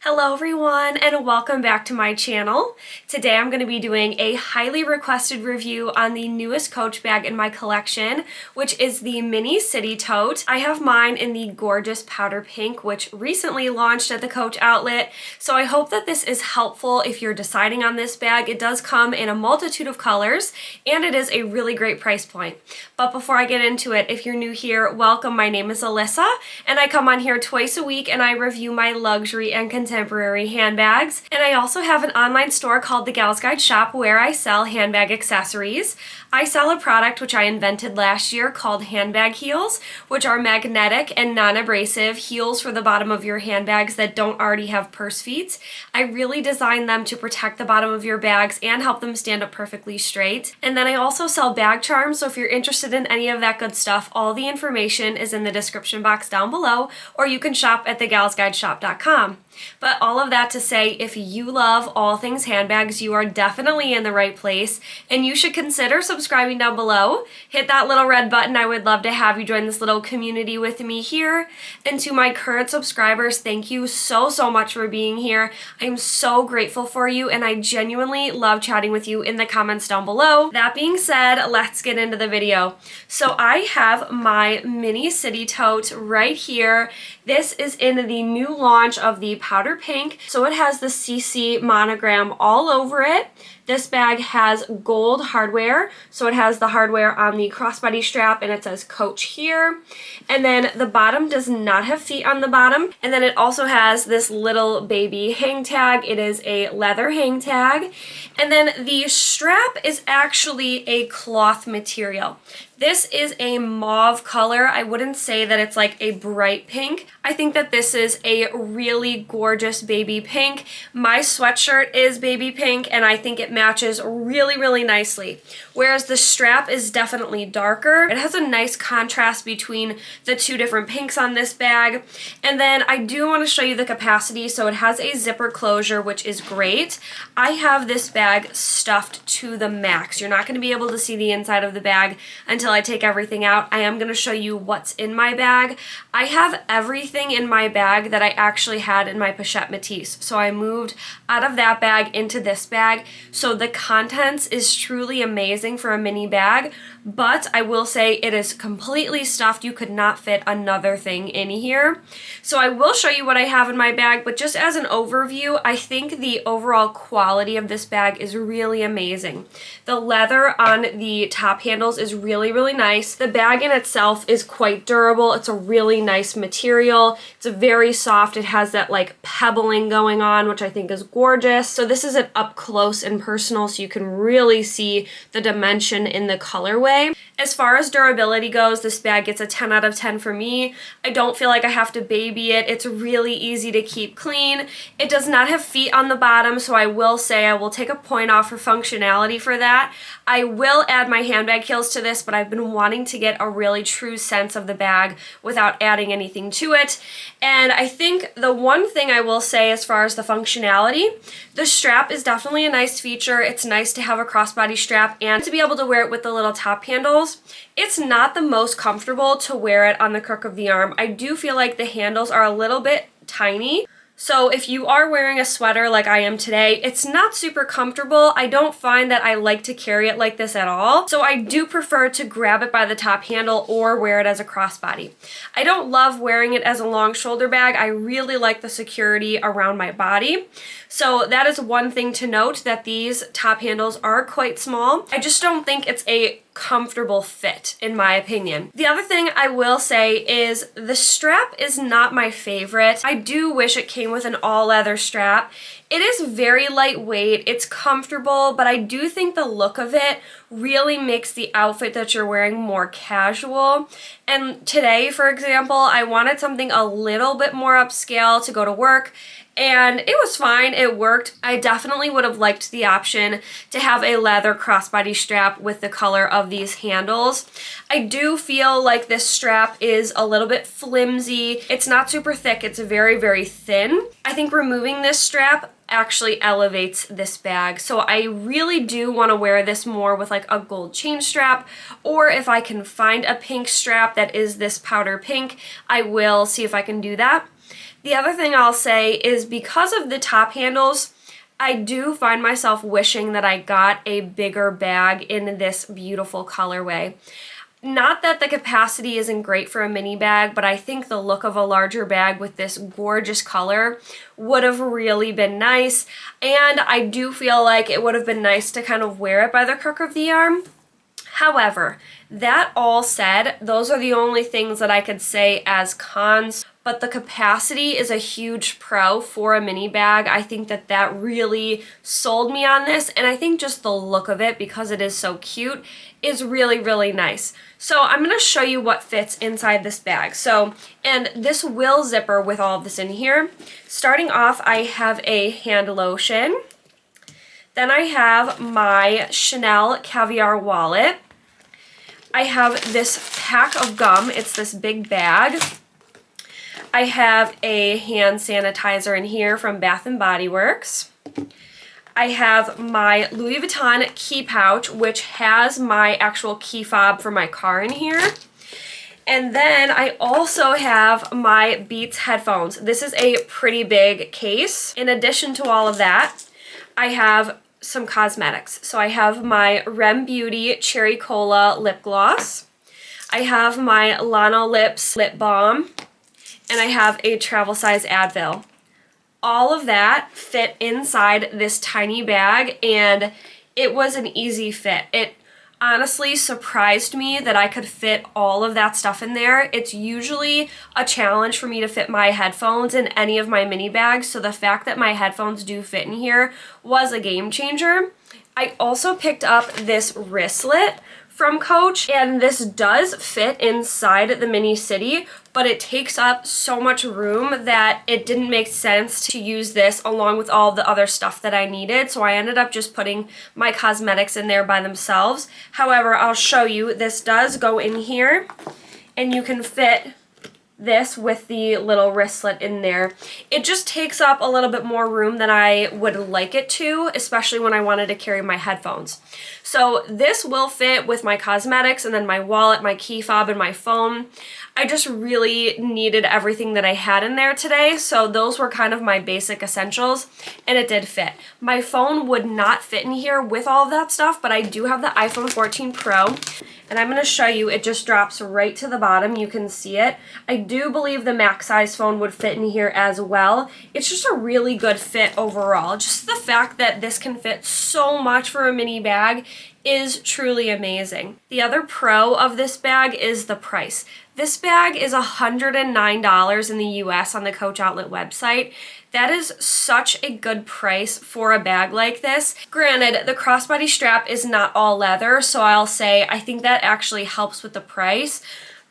Hello everyone and welcome back to my channel. Today I'm going to be doing a highly requested review on the newest Coach bag in my collection, which is the Mini City Tote. I have mine in the gorgeous powder pink, which recently launched at the Coach outlet, so I hope that this is helpful if you're deciding on this bag. It does come in a multitude of colors and it is a really great price point. But before I get into it, if you're new here, welcome. My name is Alyssa and I come on here twice a week and I review my luxury and contemporary handbags. And I also have an online store called The Gal's Guide Shop where I sell handbag accessories. I sell a product which I invented last year called handbag heels, which are magnetic and non-abrasive heels for the bottom of your handbags that don't already have purse feet. I really designed them to protect the bottom of your bags and help them stand up perfectly straight. And then I also sell bag charms, so if you're interested in any of that good stuff, all the information is in the description box down below, or you can shop at thegalsguideshop.com. But all of that to say, if you love all things handbags, you are definitely in the right place, and you should consider subscribing down below. Hit that little red button. I would love to have you join this little community with me here. And to my current subscribers, thank you so much for being here. I'm so grateful for you, and I genuinely love chatting with you in the comments down below. That being said, let's get into the video. So I have my Mini City Tote right here. This is in the new launch of the powder pink, so it has the CC monogram all over it. This bag has gold hardware, so it has the hardware on the crossbody strap and it says Coach here. And then the bottom does not have feet on the bottom. And then it also has this little baby hang tag. It is a leather hang tag. And then the strap is actually a cloth material. This is a mauve color. I wouldn't say that it's like a bright pink. I think that this is a really gorgeous baby pink. My sweatshirt is baby pink and I think it matches really nicely. Whereas the strap is definitely darker. It has a nice contrast between the two different pinks on this bag. And then I do want to show you the capacity. So it has a zipper closure, which is great. I have this bag stuffed to the max. You're not going to be able to see the inside of the bag until I take everything out. I am going to show you what's in my bag. I have everything in my bag that I actually had in my pochette Matisse. So I moved out of that bag into this bag. So the contents is truly amazing for a mini bag, but I will say it is completely stuffed. You could not fit another thing in here. So I will show you what I have in my bag, but just as an overview, I think the overall quality of this bag is really amazing. The leather on the top handles is really nice. The bag in itself is quite durable. It's a really nice material. It's very soft. It has that like pebbling going on, which I think is gorgeous. So this is an up close and personal, so you can really see the dimension in the colorway. As far as durability goes, this bag gets a 10 out of 10 for me. I don't feel like I have to baby it. It's really easy to keep clean. It does not have feet on the bottom, so I will say I will take a point off for functionality for that. I will add my handbag heels to this, but I've been wanting to get a really true sense of the bag without adding anything to it. And I think the one thing I will say as far as the functionality, the strap is definitely a nice feature. It's nice to have a crossbody strap and to be able to wear it with the little top handles. It's not the most comfortable to wear it on the crook of the arm. I do feel like the handles are a little bit tiny. So if you are wearing a sweater like I am today, it's not super comfortable. I don't find that I like to carry it like this at all. So I do prefer to grab it by the top handle or wear it as a crossbody. I don't love wearing it as a long shoulder bag. I really like the security around my body. So that is one thing to note, that these top handles are quite small. I just don't think it's a comfortable fit in my opinion. The other thing I will say is the strap is not my favorite. I do wish it came with an all leather strap. It is very lightweight, it's comfortable, but I do think the look of it really makes the outfit that you're wearing more casual. And today, for example, I wanted something a little bit more upscale to go to work, and it was fine, it worked. I definitely would have liked the option to have a leather crossbody strap with the color of these handles. I do feel like this strap is a little bit flimsy. It's not super thick, it's very thin. I think removing this strap actually elevates this bag. So I really do want to wear this more with like a gold chain strap, or if I can find a pink strap that is this powder pink, I will see if I can do that. The other thing I'll say is because of the top handles, I do find myself wishing that I got a bigger bag in this beautiful colorway. Not that the capacity isn't great for a mini bag, but I think the look of a larger bag with this gorgeous color would have really been nice. And I do feel like it would have been nice to kind of wear it by the crook of the arm. However, that all said, those are the only things that I could say as cons, but the capacity is a huge pro for a mini bag. I think that that really sold me on this, and I think just the look of it, because it is so cute, is really, really nice. So I'm going to show you what fits inside this bag. And this will zipper with all of this in here. Starting off, I have a hand lotion. Then I have my Chanel Caviar wallet. I have this pack of gum. It's this big bag. I have a hand sanitizer in here from Bath & Body Works. I have my Louis Vuitton key pouch, which has my actual key fob for my car in here. And then I also have my Beats headphones. This is a pretty big case. In addition to all of that, I have some cosmetics. So I have my Rem Beauty Cherry Cola lip gloss. I have my Lano Lips lip balm. And I have a travel size Advil. All of that fit inside this tiny bag, and it was an easy fit. It honestly surprised me that I could fit all of that stuff in there. It's usually a challenge for me to fit my headphones in any of my mini bags, so the fact that my headphones do fit in here was a game changer. I also picked up this wristlet from Coach, and this does fit inside the Mini City, but it takes up so much room that it didn't make sense to use this along with all the other stuff that I needed, so I ended up just putting my cosmetics in there by themselves. However, I'll show you, this does go in here, and you can fit this with the little wristlet in there. It just takes up a little bit more room than I would like it to, especially when I wanted to carry my headphones. So this will fit with my cosmetics and then my wallet, my key fob, and my phone. I just really needed everything that I had in there today, so those were kind of my basic essentials, and it did fit. My phone would not fit in here with all of that stuff, but I do have the iPhone 14 Pro, and I'm going to show you. It just drops right to the bottom. You can see it. I do believe the max size phone would fit in here as well. It's just a really good fit overall. Just the fact that this can fit so much for a mini bag is truly amazing. The other pro of this bag is the price. This bag is $109 in the US on the Coach Outlet website. That is such a good price for a bag like this. Granted, the crossbody strap is not all leather, so I'll say I think that actually helps with the price.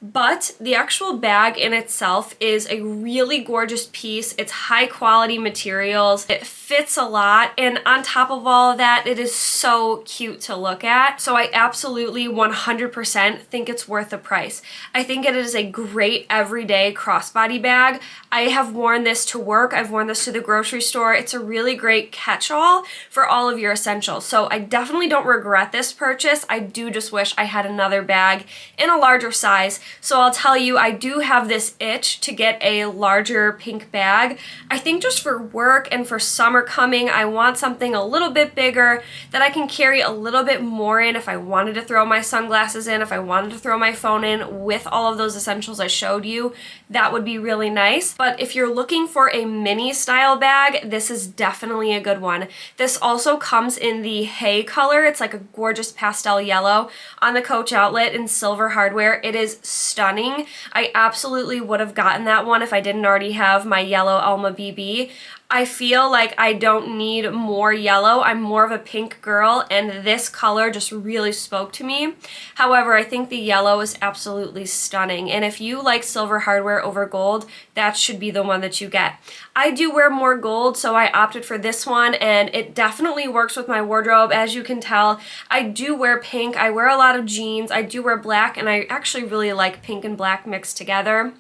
But the actual bag in itself is a really gorgeous piece. It's high quality materials. It fits a lot, and on top of all of that, it is so cute to look at. So I absolutely 100% think it's worth the price. I think it is a great everyday crossbody bag. I have worn this to work. I've worn this to the grocery store. It's a really great catch-all for all of your essentials. So I definitely don't regret this purchase. I do just wish I had another bag in a larger size. So I'll tell you, I do have this itch to get a larger pink bag. I think just for work and for summer coming, I want something a little bit bigger that I can carry a little bit more in if I wanted to throw my sunglasses in, if I wanted to throw my phone in with all of those essentials I showed you. That would be really nice. But if you're looking for a mini style bag, this is definitely a good one. This also comes in the hay color. It's like a gorgeous pastel yellow on the Coach Outlet in silver hardware. It is stunning. I absolutely would have gotten that one if I didn't already have my yellow Alma BB. I feel like I don't need more yellow. I'm more of a pink girl, and this color just really spoke to me. However, I think the yellow is absolutely stunning, and if you like silver hardware over gold, that should be the one that you get. I do wear more gold, so I opted for this one, and it definitely works with my wardrobe. As you can tell, I do wear pink. I wear a lot of jeans. I do wear black, and I actually really like pink and black mixed together.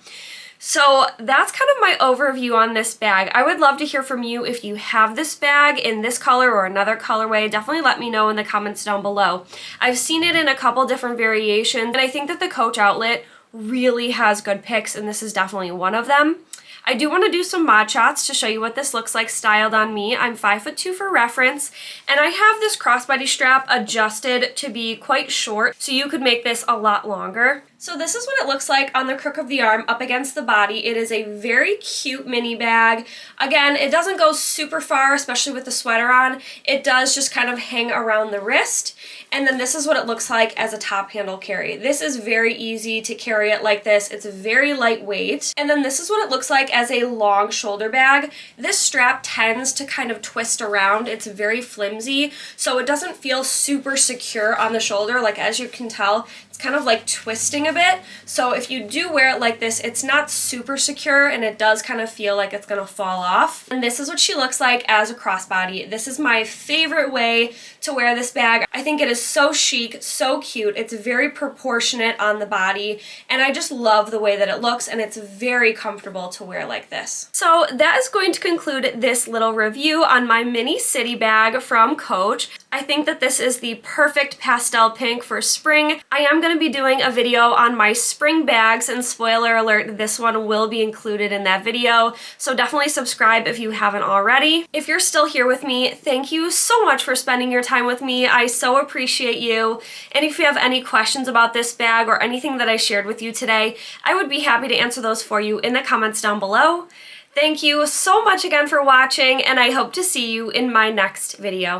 So that's kind of my overview on this bag. I would love to hear from you if you have this bag in this color or another colorway. Definitely let me know in the comments down below. I've seen it in a couple different variations, and I think that the Coach Outlet really has good picks, and this is definitely one of them. I do want to do some mod shots to show you what this looks like styled on me. I'm 5'2" for reference, and I have this crossbody strap adjusted to be quite short, so you could make this a lot longer. So this is what it looks like on the crook of the arm up against the body. It is a very cute mini bag. Again, it doesn't go super far, especially with the sweater on. It does just kind of hang around the wrist. And then this is what it looks like as a top handle carry. This is very easy to carry it like this. It's very lightweight. And then this is what it looks like as a long shoulder bag. This strap tends to kind of twist around. It's very flimsy, so it doesn't feel super secure on the shoulder. Like, as you can tell, it's kind of like twisting a bit. So if you do wear it like this, it's not super secure and it does kind of feel like it's gonna fall off. And this is what she looks like as a crossbody. This is my favorite way to wear this bag. I think it is so chic, so cute. It's very proportionate on the body, and I just love the way that it looks, and it's very comfortable to wear like this. So that is going to conclude this little review on my Mini City bag from Coach. I think that this is the perfect pastel pink for spring. I am going to be doing a video on my spring bags, and spoiler alert, this one will be included in that video, so definitely subscribe if you haven't already. If you're still here with me, thank you so much for spending your time with me. I so appreciate you, and if you have any questions about this bag or anything that I shared with you today, I would be happy to answer those for you in the comments down below. Thank you so much again for watching, and I hope to see you in my next video.